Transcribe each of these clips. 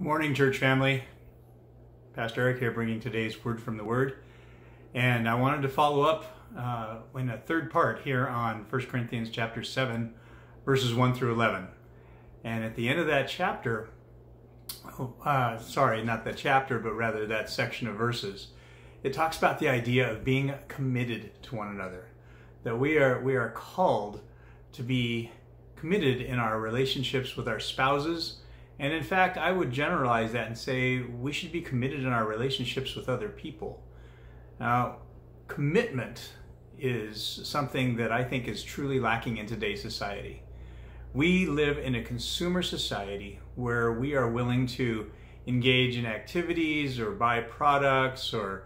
Morning, church family. Pastor Eric here, bringing today's word from the Word. And I wanted to follow up in a third part here on 1 Corinthians chapter 7, verses 1 through 11. And at the end of that chapter, sorry, not that chapter, but rather that section of verses, it talks about the idea of being committed to one another. That we are called to be committed in our relationships with our spouses. And in fact, I would generalize that and say we should be committed in our relationships with other people. Now, commitment is something that I think is truly lacking in today's society. We live in a consumer society where we are willing to engage in activities or buy products or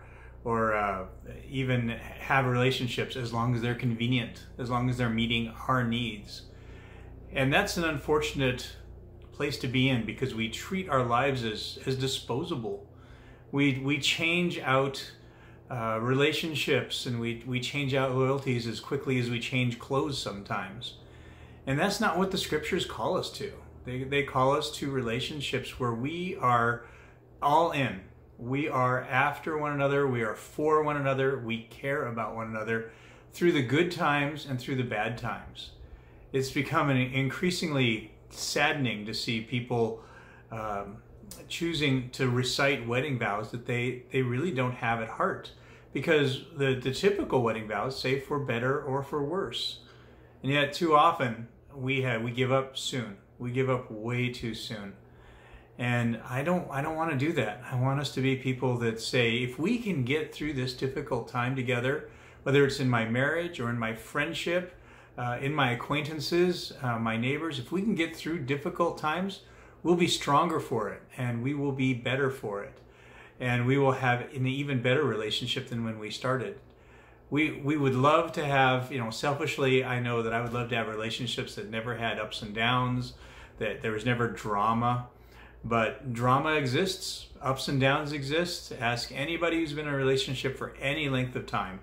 even have relationships as long as they're convenient, as long as they're meeting our needs. And that's an unfortunate place to be in because we treat our lives as disposable. We change out relationships and we change out loyalties as quickly as we change clothes sometimes. And that's not what the scriptures call us to. They call us to relationships where we are all in. We are after one another. We are for one another. We care about one another through the good times and through the bad times. It's become an increasingly saddening to see people choosing to recite wedding vows that they really don't have at heart, because the typical wedding vows say for better or for worse, and yet too often we give up soon. We give up way too soon, and I don't want to do that. I want us to be people that say, if we can get through this difficult time together, whether it's in my marriage or in my friendship, in my acquaintances, my neighbors, if we can get through difficult times, we'll be stronger for it and we will be better for it. And we will have an even better relationship than when we started. We would love to have, selfishly, I know that I would love to have relationships that never had ups and downs, that there was never drama. But drama exists, ups and downs exist. Ask anybody who's been in a relationship for any length of time.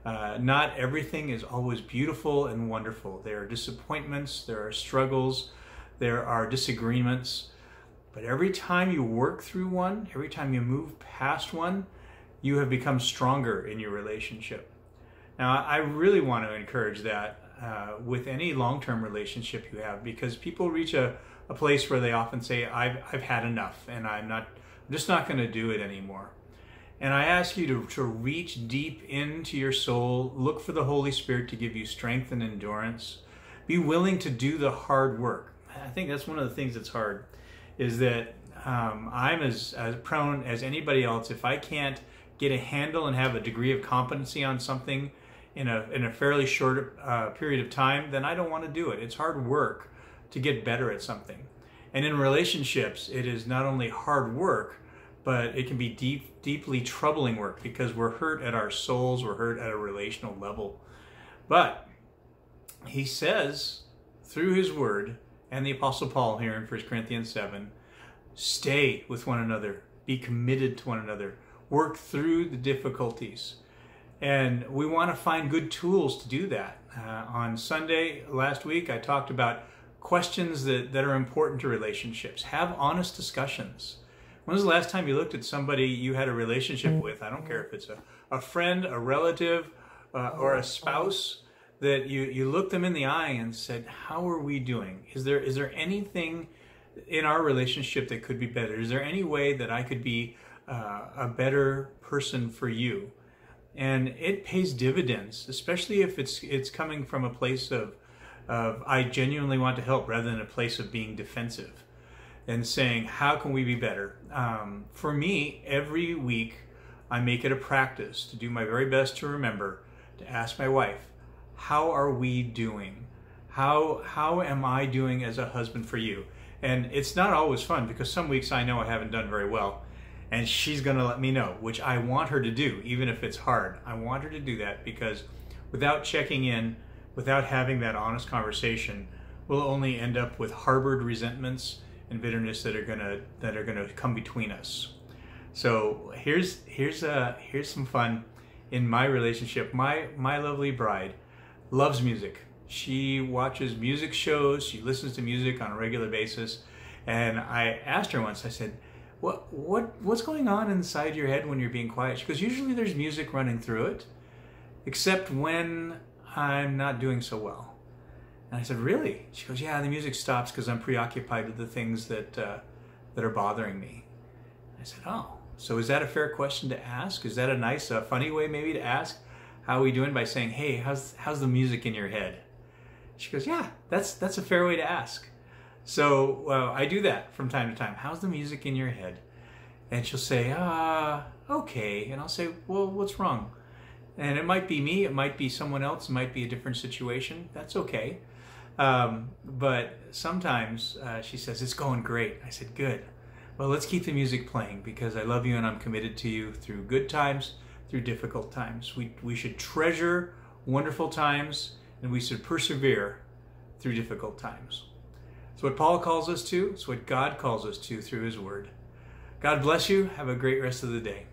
Not everything is always beautiful and wonderful. There are disappointments, there are struggles, there are disagreements. But every time you work through one, every time you move past one, you have become stronger in your relationship. Now, I really want to encourage that with any long-term relationship you have, because people reach a place where they often say, I've had enough and I'm just not going to do it anymore. And I ask you to reach deep into your soul, look for the Holy Spirit to give you strength and endurance. Be willing to do the hard work. I think that's one of the things that's hard, is that I'm as prone as anybody else. If I can't get a handle and have a degree of competency on something in a fairly short period of time, then I don't want to do it. It's hard work to get better at something. And in relationships, it is not only hard work, but it can be deeply troubling work, because we're hurt at our souls, we're hurt at a relational level. But he says through his word, and the Apostle Paul here in 1 Corinthians 7, stay with one another, be committed to one another, work through the difficulties. And we want to find good tools to do that. On Sunday last week, I talked about questions that are important to relationships. Have honest discussions. When was the last time you looked at somebody you had a relationship with? I don't care if it's a friend, a relative, or a spouse, that you looked them in the eye and said, how are we doing? Is there anything in our relationship that could be better? Is there any way that I could be a better person for you? And it pays dividends, especially if it's coming from a place of I genuinely want to help, rather than a place of being defensive and saying, how can we be better? For me, every week, I make it a practice to do my very best to remember to ask my wife, how are we doing? How am I doing as a husband for you? And it's not always fun, because some weeks I know I haven't done very well, and she's going to let me know, which I want her to do, even if it's hard. I want her to do that, because without checking in, without having that honest conversation, we'll only end up with harbored resentments and bitterness that are gonna come between us. So here's some fun in my relationship. My lovely bride loves music. She watches music shows, she listens to music on a regular basis, and I asked her once, I said, what's going on inside your head when you're being quiet? She goes, usually there's music running through it, except when I'm not doing so well. And I said, really? She goes, yeah, the music stops because I'm preoccupied with the things that are bothering me. I said, oh, so is that a fair question to ask? Is that a nice, funny way maybe to ask? How are we doing by saying, hey, how's the music in your head? She goes, yeah, that's a fair way to ask. So I do that from time to time. How's the music in your head? And she'll say, okay. And I'll say, well, what's wrong? And it might be me, it might be someone else, it might be a different situation. That's okay. But sometimes she says, it's going great. I said, good. Well, let's keep the music playing because I love you and I'm committed to you through good times, through difficult times. We should treasure wonderful times and we should persevere through difficult times. It's what Paul calls us to. It's what God calls us to through his word. God bless you. Have a great rest of the day.